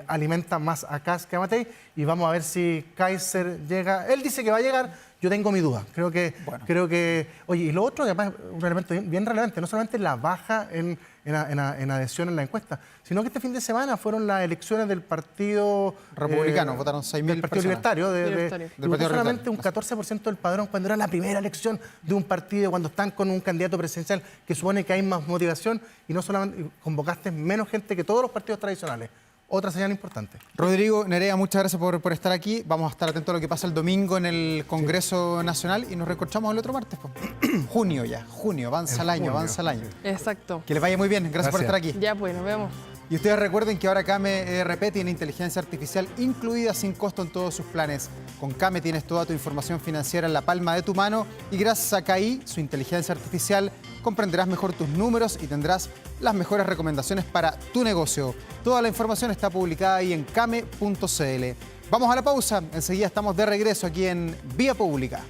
alimenta más a Kast que a Matei, y vamos a ver si Kaiser llega. Él dice que va a llegar, yo tengo mi duda. Creo que oye, y lo otro, que además es un elemento bien relevante, no solamente la baja en adhesión en la encuesta, sino que este fin de semana fueron las elecciones del Partido Republicano, votaron 6.000 del Partido Libertario, Libertario. y votó solamente un 14% del padrón, cuando era la primera elección de un partido, cuando están con un candidato presidencial que supone que hay más motivación, y no solamente convocaste menos gente que todos los partidos tradicionales. Otra señal importante. Rodrigo, Nerea, muchas gracias por estar aquí. Vamos a estar atentos a lo que pasa el domingo en el Congreso Nacional y nos reencontramos el otro martes. Junio, avanza el año. Exacto. Que les vaya muy bien, gracias por estar aquí. Ya pues, nos vemos. Y ustedes recuerden que ahora Kame ERP tiene inteligencia artificial incluida sin costo en todos sus planes. Con Kame tienes toda tu información financiera en la palma de tu mano y gracias a KI, su inteligencia artificial, comprenderás mejor tus números y tendrás las mejores recomendaciones para tu negocio. Toda la información está publicada ahí en kame.cl. Vamos a la pausa, enseguida estamos de regreso aquí en Vía Pública.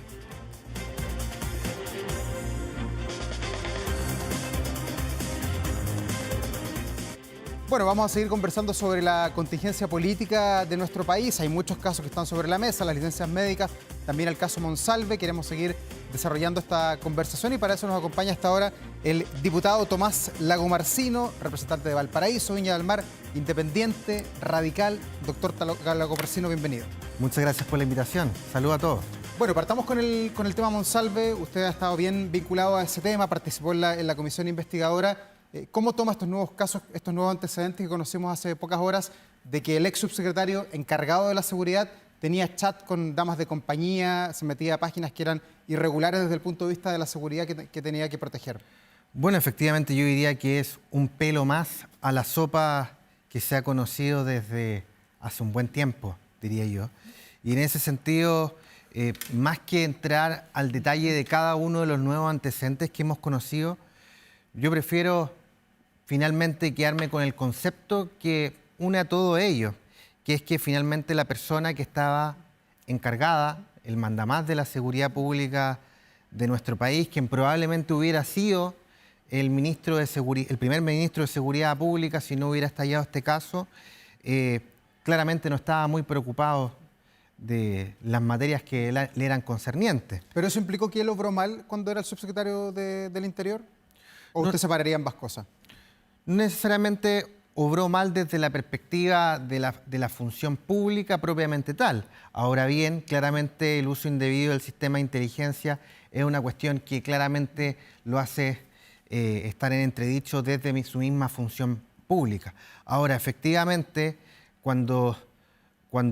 Bueno, vamos a seguir conversando sobre la contingencia política de nuestro país. Hay muchos casos que están sobre la mesa, las licencias médicas, también el caso Monsalve. Queremos seguir desarrollando esta conversación y para eso nos acompaña hasta ahora el diputado Tomás Lagomarsino, representante de Valparaíso, Viña del Mar, independiente, radical. Doctor Lagomarsino, bienvenido. Muchas gracias por la invitación. Saludos a todos. Bueno, partamos con el tema Monsalve. Usted ha estado bien vinculado a ese tema, participó en la comisión investigadora. ¿Cómo toma estos nuevos casos, estos nuevos antecedentes que conocimos hace pocas horas de que el ex subsecretario encargado de la seguridad tenía chat con damas de compañía, se metía a páginas que eran irregulares desde el punto de vista de la seguridad que tenía que proteger? Bueno, efectivamente yo diría que es un pelo más a la sopa que se ha conocido desde hace un buen tiempo, diría yo. Y en ese sentido, más que entrar al detalle de cada uno de los nuevos antecedentes que hemos conocido, yo prefiero finalmente quedarme con el concepto que une a todo ello, que es que finalmente la persona que estaba encargada, el mandamás de la seguridad pública de nuestro país, quien probablemente hubiera sido el primer ministro de Seguridad Pública si no hubiera estallado este caso, claramente no estaba muy preocupado de las materias que le eran concernientes. ¿Pero eso implicó que él obró mal cuando era el subsecretario del Interior? ¿O usted separaría ambas cosas? No necesariamente obró mal desde la perspectiva de la función pública propiamente tal. Ahora bien, claramente el uso indebido del sistema de inteligencia es una cuestión que claramente lo hace estar en entredicho desde su misma función pública. Ahora, efectivamente, cuando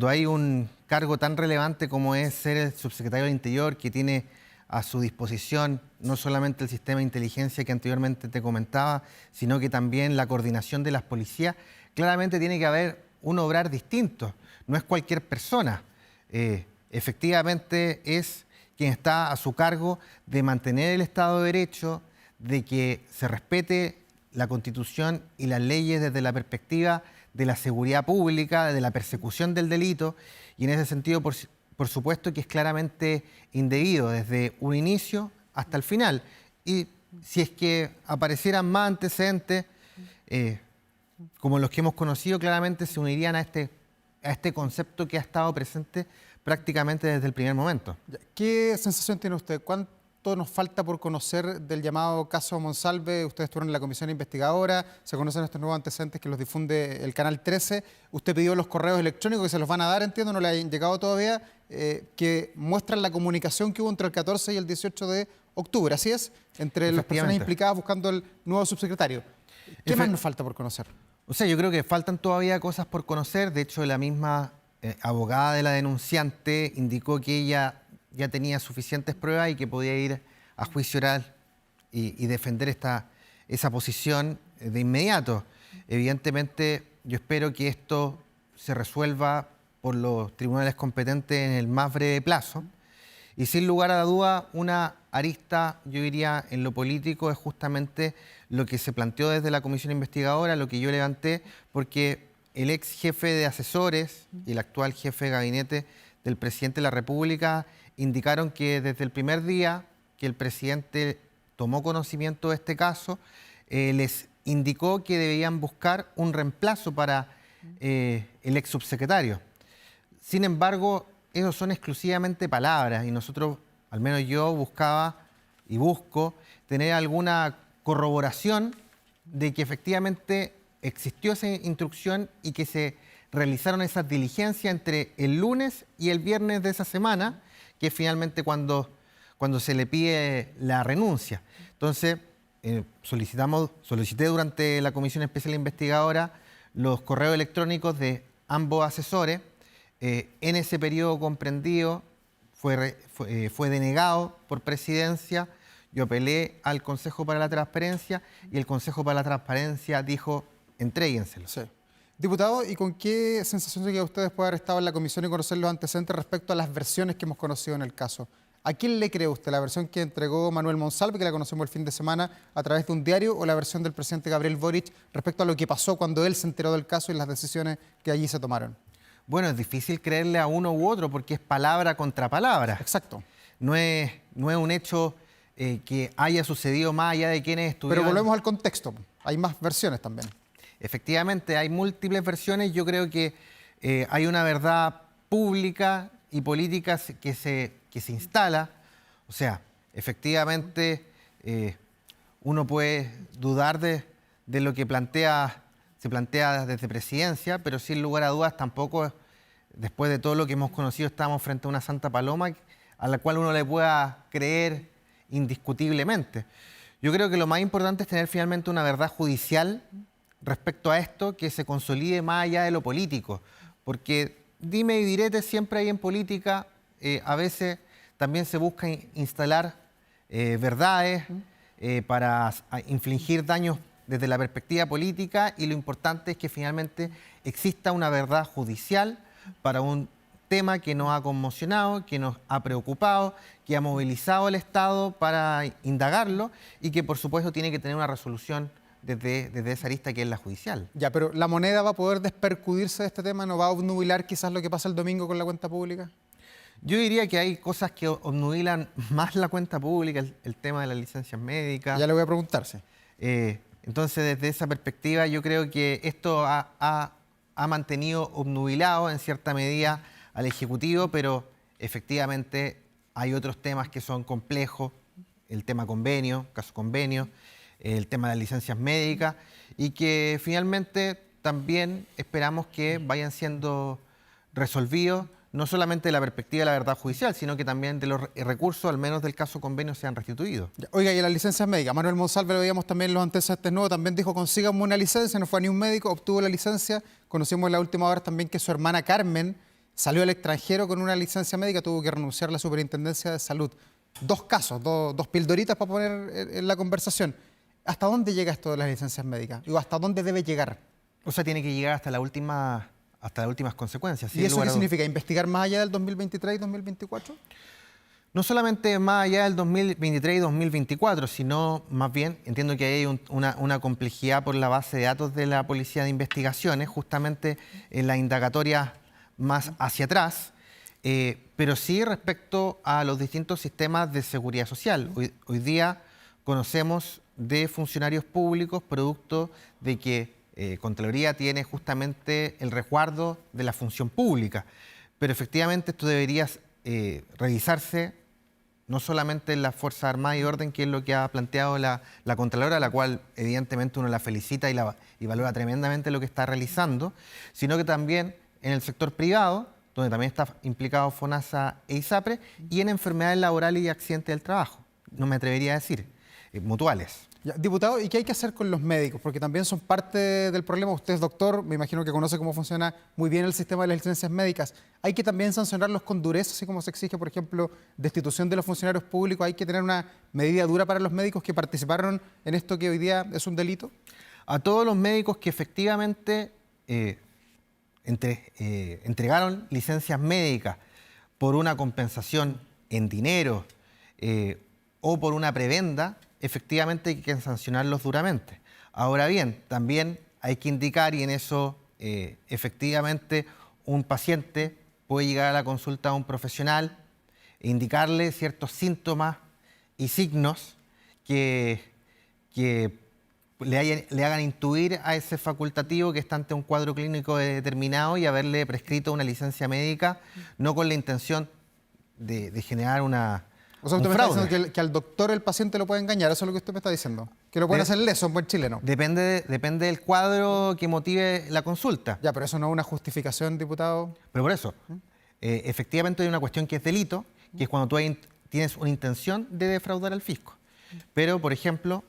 hay un cargo tan relevante como es ser el subsecretario del Interior, que tiene a su disposición no solamente el sistema de inteligencia que anteriormente te comentaba, sino que también la coordinación de las policías, claramente tiene que haber un obrar distinto. No es cualquier persona. Efectivamente es quien está a su cargo de mantener el Estado de Derecho, de que se respete la Constitución y las leyes desde la perspectiva de la seguridad pública, de la persecución del delito, y en ese sentido, por supuesto que es claramente indebido desde un inicio hasta el final. Y si es que aparecieran más antecedentes, como los que hemos conocido, claramente se unirían a este concepto que ha estado presente prácticamente desde el primer momento. ¿Qué sensación tiene usted? ¿Cuánto nos falta por conocer del llamado caso Monsalve? Ustedes estuvieron en la comisión investigadora, se conocen estos nuevos antecedentes que los difunde el Canal 13. Usted pidió los correos electrónicos que se los van a dar, entiendo, no le han llegado todavía, que muestran la comunicación que hubo entre el 14 y el 18 de octubre, ¿así es? Entre las personas implicadas buscando el nuevo subsecretario. ¿Qué más nos falta por conocer? O sea, yo creo que faltan todavía cosas por conocer. De hecho, la misma abogada de la denunciante indicó que ella ya tenía suficientes pruebas y que podía ir a juicio oral y defender esa posición de inmediato. Evidentemente, yo espero que esto se resuelva por los tribunales competentes en el más breve plazo. Y sin lugar a la duda, una arista, yo diría, en lo político es justamente lo que se planteó desde la comisión investigadora, lo que yo levanté, porque el ex jefe de asesores y el actual jefe de gabinete del presidente de la República indicaron que desde el primer día que el presidente tomó conocimiento de este caso, les indicó que debían buscar un reemplazo para el ex subsecretario. Sin embargo, esos son exclusivamente palabras y nosotros, al menos yo, buscaba y busco tener alguna corroboración de que efectivamente existió esa instrucción y que se realizaron esas diligencias entre el lunes y el viernes de esa semana, que es finalmente cuando se le pide la renuncia. Entonces, solicité durante la Comisión Especial Investigadora los correos electrónicos de ambos asesores. En ese periodo comprendido fue denegado por presidencia. Yo apelé al Consejo para la Transparencia y el Consejo para la Transparencia dijo: entréguenselo. Sí. Diputado, ¿y con qué sensación se queda usted después de haber estado en la comisión y conocer los antecedentes respecto a las versiones que hemos conocido en el caso? ¿A quién le cree usted? ¿La versión que entregó Manuel Monsalve, que la conocemos el fin de semana a través de un diario, o la versión del presidente Gabriel Boric respecto a lo que pasó cuando él se enteró del caso y las decisiones que allí se tomaron? Bueno, es difícil creerle a uno u otro porque es palabra contra palabra. Exacto. No es un hecho que haya sucedido más allá de quienes estuvieron. Pero volvemos al contexto. Hay más versiones también. Efectivamente, hay múltiples versiones. Yo creo que hay una verdad pública y política que se instala. O sea, efectivamente, uno puede dudar de lo que se plantea desde presidencia, pero sin lugar a dudas tampoco, después de todo lo que hemos conocido, estamos frente a una santa paloma a la cual uno le pueda creer indiscutiblemente. Yo creo que lo más importante es tener finalmente una verdad judicial respecto a esto que se consolide más allá de lo político, porque dime y direte siempre hay en política, a veces también se busca instalar verdades para infligir daños desde la perspectiva política, y lo importante es que finalmente exista una verdad judicial para un tema que nos ha conmocionado, que nos ha preocupado, que ha movilizado al Estado para indagarlo y que por supuesto tiene que tener una resolución desde esa arista que es la judicial. Ya, pero ¿la moneda va a poder despercudirse de este tema? ¿No va a obnubilar quizás lo que pasa el domingo con la cuenta pública? Yo diría que hay cosas que obnubilan más la cuenta pública, el tema de las licencias médicas. Ya le voy a preguntarse. Entonces, desde esa perspectiva, yo creo que esto ha mantenido obnubilado en cierta medida al Ejecutivo, pero efectivamente hay otros temas que son complejos, el tema convenio, caso convenio, el tema de las licencias médicas, y que finalmente también esperamos que vayan siendo resolvidos, no solamente de la perspectiva de la verdad judicial, sino que también de los recursos, al menos del caso convenio, sean restituidos. Oiga, y las licencias médicas. Manuel Monsalve, lo veíamos también en los antecedentes nuevos, también dijo, consígame una licencia, no fue a ni un médico, obtuvo la licencia. Conocimos en la última hora también que su hermana Carmen salió al extranjero con una licencia médica, tuvo que renunciar a la Superintendencia de Salud. Dos casos, dos pildoritas para poner en la conversación. ¿Hasta dónde llega esto de las licencias médicas? Digo, ¿hasta dónde debe llegar? O sea, tiene que llegar hasta las últimas consecuencias. ¿Y eso qué significa? ¿Investigar más allá del 2023 y 2024? No solamente más allá del 2023 y 2024, sino más bien, entiendo que hay una complejidad por la base de datos de la Policía de Investigaciones, justamente en la indagatoria más hacia atrás, pero sí respecto a los distintos sistemas de seguridad social. Hoy día conocemos de funcionarios públicos producto de que Contraloría tiene justamente el resguardo de la función pública, pero efectivamente esto debería revisarse no solamente en las Fuerzas Armadas y Orden, que es lo que ha planteado la Contralora, a la cual evidentemente uno la felicita y valora tremendamente lo que está realizando, sino que también en el sector privado, donde también está implicado FONASA e ISAPRE, y en enfermedades laborales y accidentes del trabajo, no me atrevería a decir, mutuales. Ya, diputado, ¿y qué hay que hacer con los médicos? Porque también son parte del problema. Usted es doctor, me imagino que conoce cómo funciona muy bien el sistema de las licencias médicas. ¿Hay que también sancionarlos con dureza, así como se exige, por ejemplo, destitución de los funcionarios públicos? ¿Hay que tener una medida dura para los médicos que participaron en esto que hoy día es un delito? A todos los médicos que efectivamente entregaron licencias médicas por una compensación en dinero o por una prebenda, efectivamente hay que sancionarlos duramente. Ahora bien, también hay que indicar, y en eso efectivamente un paciente puede llegar a la consulta a un profesional e indicarle ciertos síntomas y signos que le hagan intuir a ese facultativo que está ante un cuadro clínico determinado y haberle prescrito una licencia médica, no con la intención de generar O sea, usted me está diciendo que al doctor el paciente lo puede engañar, eso es lo que usted me está diciendo. Que lo pueden hacer leso, un buen chileno. Depende del cuadro que motive la consulta. Ya, pero eso no es una justificación, diputado. Pero por eso, efectivamente hay una cuestión que es delito, que es cuando tú tienes una intención de defraudar al fisco. Pero, por ejemplo,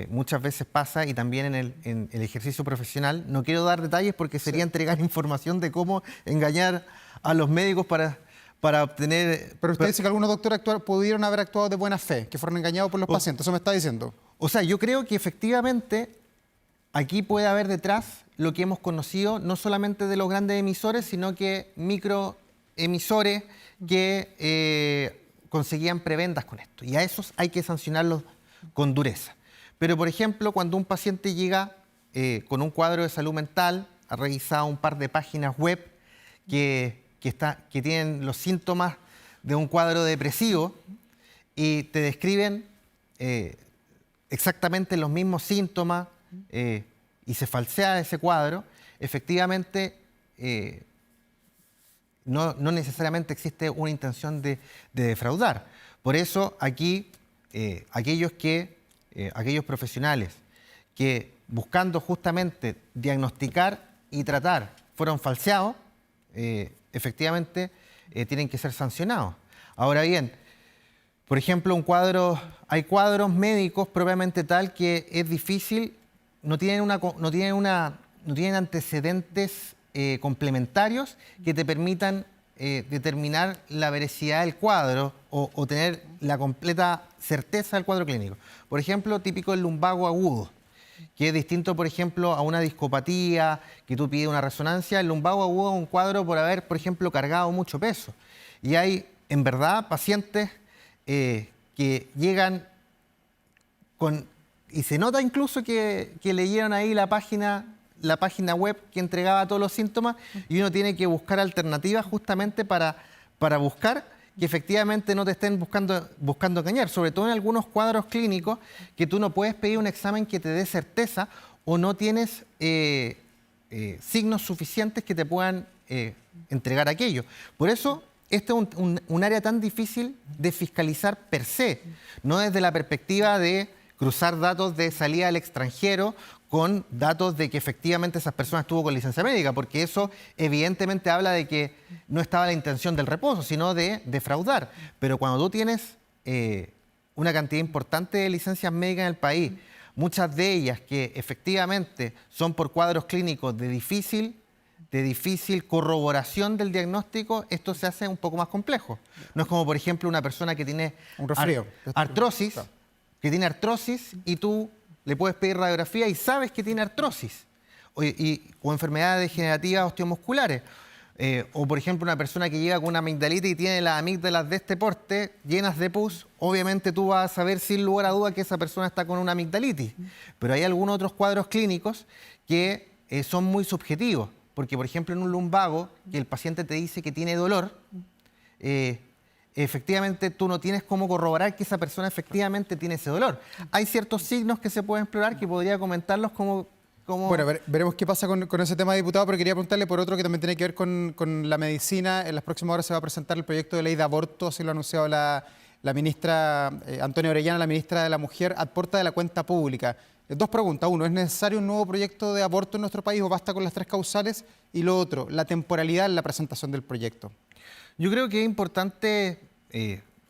muchas veces pasa, y también en el ejercicio profesional, no quiero dar detalles porque sería entregar información de cómo engañar a los médicos para obtener... Pero usted dice que algunos doctores pudieron haber actuado de buena fe, que fueron engañados por los pacientes, ¿eso me está diciendo? O sea, yo creo que efectivamente aquí puede haber detrás lo que hemos conocido, no solamente de los grandes emisores, sino que microemisores que conseguían prebendas con esto. Y a esos hay que sancionarlos con dureza. Pero, por ejemplo, cuando un paciente llega con un cuadro de salud mental, ha revisado un par de páginas web que tienen los síntomas de un cuadro depresivo y te describen exactamente los mismos síntomas y se falsea ese cuadro, efectivamente no necesariamente existe una intención de defraudar. Por eso aquí aquellos profesionales que buscando justamente diagnosticar y tratar fueron falseados, efectivamente tienen que ser sancionados. Ahora bien, por ejemplo, hay cuadros médicos propiamente tal que es difícil, no tienen antecedentes complementarios que te permitan determinar la veracidad del cuadro o tener la completa certeza del cuadro clínico. Por ejemplo, típico el lumbago agudo, que es distinto, por ejemplo, a una discopatía, que tú pides una resonancia. El lumbago agudo es un cuadro por haber, por ejemplo, cargado mucho peso. Y hay, en verdad, pacientes que llegan y se nota incluso que leyeron ahí la página web que entregaba todos los síntomas, y uno tiene que buscar alternativas justamente para buscar que efectivamente no te estén buscando engañar, sobre todo en algunos cuadros clínicos que tú no puedes pedir un examen que te dé certeza o no tienes signos suficientes que te puedan entregar aquello. Por eso, este es un área tan difícil de fiscalizar per se, no desde la perspectiva de cruzar datos de salida al extranjero con datos de que efectivamente esas personas estuvo con licencia médica, porque eso evidentemente habla de que no estaba la intención del reposo, sino de defraudar. Pero cuando tú tienes una cantidad importante de licencias médicas en el país, muchas de ellas que efectivamente son por cuadros clínicos de difícil corroboración del diagnóstico, esto se hace un poco más complejo. No es como, por ejemplo, una persona que tiene Un resfrío. artrosis, que tiene artrosis y tú le puedes pedir radiografía y sabes que tiene artrosis o enfermedades degenerativas osteomusculares. O, por ejemplo, una persona que llega con una amigdalitis y tiene las amígdalas de este porte llenas de pus, obviamente tú vas a saber sin lugar a duda que esa persona está con una amigdalitis. Pero hay algunos otros cuadros clínicos que son muy subjetivos. Porque, por ejemplo, en un lumbago, que el paciente te dice que tiene dolor, efectivamente tú no tienes cómo corroborar que esa persona efectivamente tiene ese dolor. Hay ciertos signos que se pueden explorar que podría comentarlos como... Bueno, veremos qué pasa con ese tema, diputado, pero quería preguntarle por otro que también tiene que ver con la medicina. En las próximas horas se va a presentar el proyecto de ley de aborto, así lo ha anunciado la ministra Antonia Orellana, la ministra de la Mujer, aporta de la cuenta pública. Dos preguntas. Uno, ¿es necesario un nuevo proyecto de aborto en nuestro país o basta con las 3 causales? Y lo otro, la temporalidad en la presentación del proyecto. Yo creo que es importante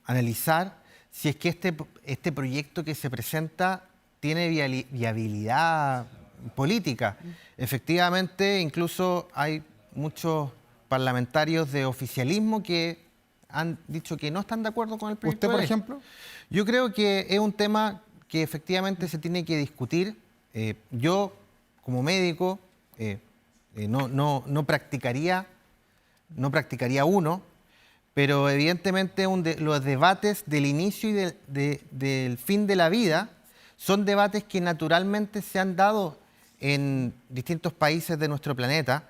analizar si es que este proyecto que se presenta tiene viabilidad política. Efectivamente, incluso hay muchos parlamentarios de oficialismo que han dicho que no están de acuerdo con el proyecto. ¿Usted, por de ley. ejemplo? Yo creo que es un tema que efectivamente se tiene que discutir. Yo, como médico, no practicaría uno, pero evidentemente los debates del inicio y del fin de la vida son debates que naturalmente se han dado en distintos países de nuestro planeta.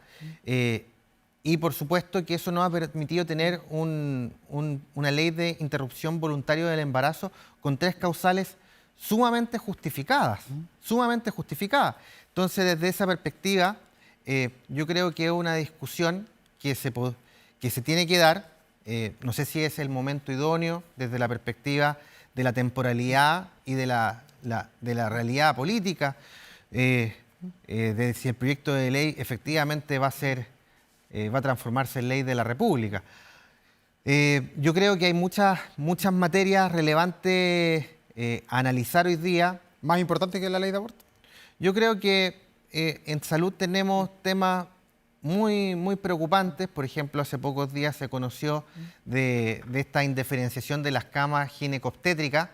Y por supuesto que eso nos ha permitido tener una ley de interrupción voluntaria del embarazo con 3 causales sumamente justificadas, sumamente justificadas. Entonces, desde esa perspectiva, yo creo que es una discusión que se tiene que dar. No sé si es el momento idóneo desde la perspectiva de la temporalidad y de la realidad política, de si el proyecto de ley efectivamente va a transformarse en ley de la República. Yo creo que hay muchas materias relevantes a analizar hoy día. ¿Más importante que la ley de aborto? Yo creo que en salud tenemos temas muy preocupantes. Por ejemplo, hace pocos días se conoció de esta indiferenciación de las camas ginecobstétricas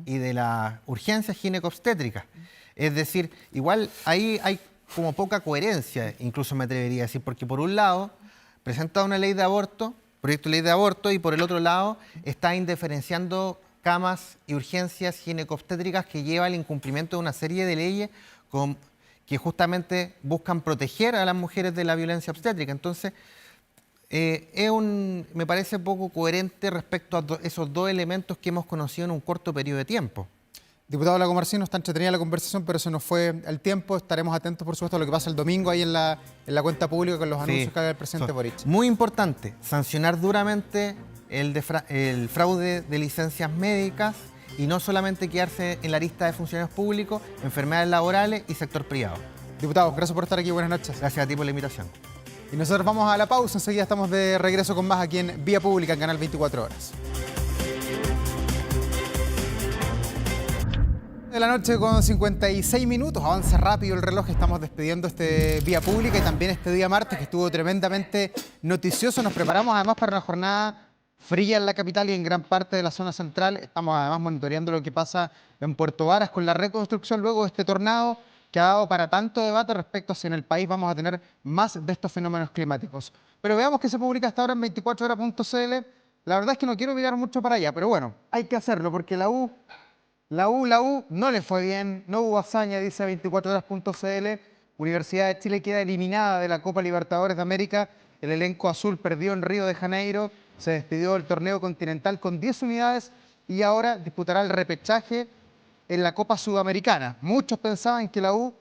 y de las urgencias ginecobstétricas. Es decir, igual ahí hay como poca coherencia, incluso me atrevería a decir, porque por un lado presenta una ley de aborto, proyecto de ley de aborto, y por el otro lado está indiferenciando camas y urgencias ginecobstétricas que lleva al incumplimiento de una serie de leyes que justamente buscan proteger a las mujeres de la violencia obstétrica. Entonces, me parece poco coherente respecto a esos 2 elementos que hemos conocido en un corto periodo de tiempo. Diputado Lago Marcino, está entretenida la conversación, pero se nos fue el tiempo. Estaremos atentos, por supuesto, a lo que pasa el domingo ahí en la cuenta pública con los anuncios que haga el presidente Boric. Muy importante, sancionar duramente el fraude de licencias médicas y no solamente quedarse en la lista de funcionarios públicos, enfermedades laborales y sector privado. Diputado, gracias por estar aquí. Buenas noches. Gracias a ti por la invitación. Y nosotros vamos a la pausa. Enseguida estamos de regreso con más aquí en Vía Pública, en Canal 24 Horas. De la noche con 56 minutos, avanza rápido el reloj, estamos despidiendo este Vía Pública y también este día martes que estuvo tremendamente noticioso. Nos preparamos además para una jornada fría en la capital y en gran parte de la zona central. Estamos además monitoreando lo que pasa en Puerto Varas con la reconstrucción luego de este tornado que ha dado para tanto debate respecto a si en el país vamos a tener más de estos fenómenos climáticos. Pero veamos que se publica hasta ahora en 24horas.cl. La verdad es que no quiero mirar mucho para allá, pero bueno, hay que hacerlo porque la U no le fue bien, no hubo hazaña, dice 24horas.cl. Universidad de Chile queda eliminada de la Copa Libertadores de América. El elenco azul perdió en Río de Janeiro, se despidió del torneo continental con 10 unidades y ahora disputará el repechaje en la Copa Sudamericana. Muchos pensaban que la U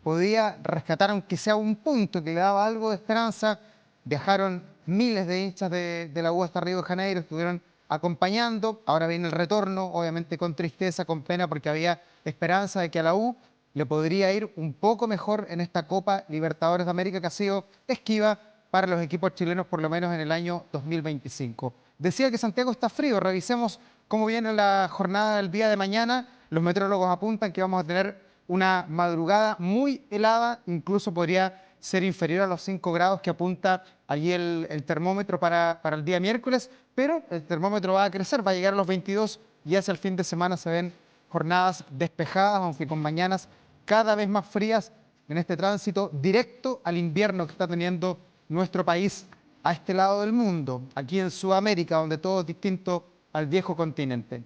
podía rescatar aunque sea un punto que le daba algo de esperanza. Viajaron miles de hinchas de la U hasta Río de Janeiro, estuvieron acompañando. Ahora viene el retorno, obviamente con tristeza, con pena, porque había esperanza de que a la U le podría ir un poco mejor en esta Copa Libertadores de América, que ha sido esquiva para los equipos chilenos, por lo menos en el año 2025. Decía que Santiago está frío. Revisemos cómo viene la jornada del día de mañana. Los meteorólogos apuntan que vamos a tener una madrugada muy helada, incluso podría ser inferior a los 5 grados que apunta allí el termómetro para el día miércoles, pero el termómetro va a crecer, va a llegar a los 22 y hacia el fin de semana se ven jornadas despejadas, aunque con mañanas cada vez más frías en este tránsito directo al invierno que está teniendo nuestro país a este lado del mundo, aquí en Sudamérica, donde todo es distinto al viejo continente.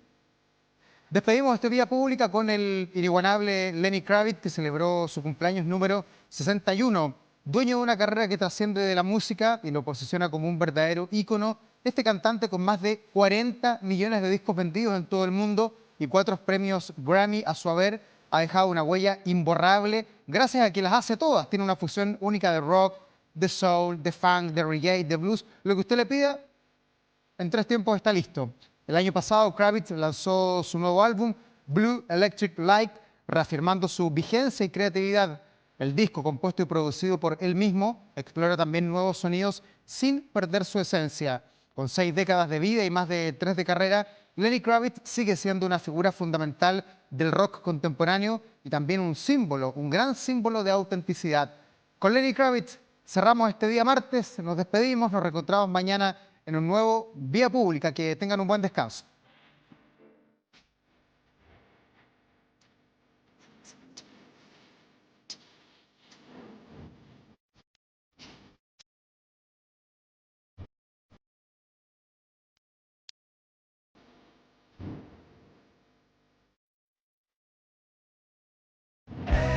Despedimos esta vía pública con el inigualable Lenny Kravitz, que celebró su cumpleaños número 61. Dueño de una carrera que trasciende de la música y lo posiciona como un verdadero ícono, este cantante con más de 40 millones de discos vendidos en todo el mundo y 4 premios Grammy a su haber, ha dejado una huella imborrable gracias a que las hace todas. Tiene una fusión única de rock, de soul, de funk, de reggae, de blues. Lo que usted le pida, en 3 tiempos está listo. El año pasado, Kravitz lanzó su nuevo álbum, Blue Electric Light, reafirmando su vigencia y creatividad. El disco, compuesto y producido por él mismo, explora también nuevos sonidos sin perder su esencia. Con 6 décadas de vida y más de 3 de carrera, Lenny Kravitz sigue siendo una figura fundamental del rock contemporáneo y también un símbolo, un gran símbolo de autenticidad. Con Lenny Kravitz cerramos este día martes, nos despedimos, nos reencontramos mañana en un nuevo Vía Pública. Que tengan un buen descanso.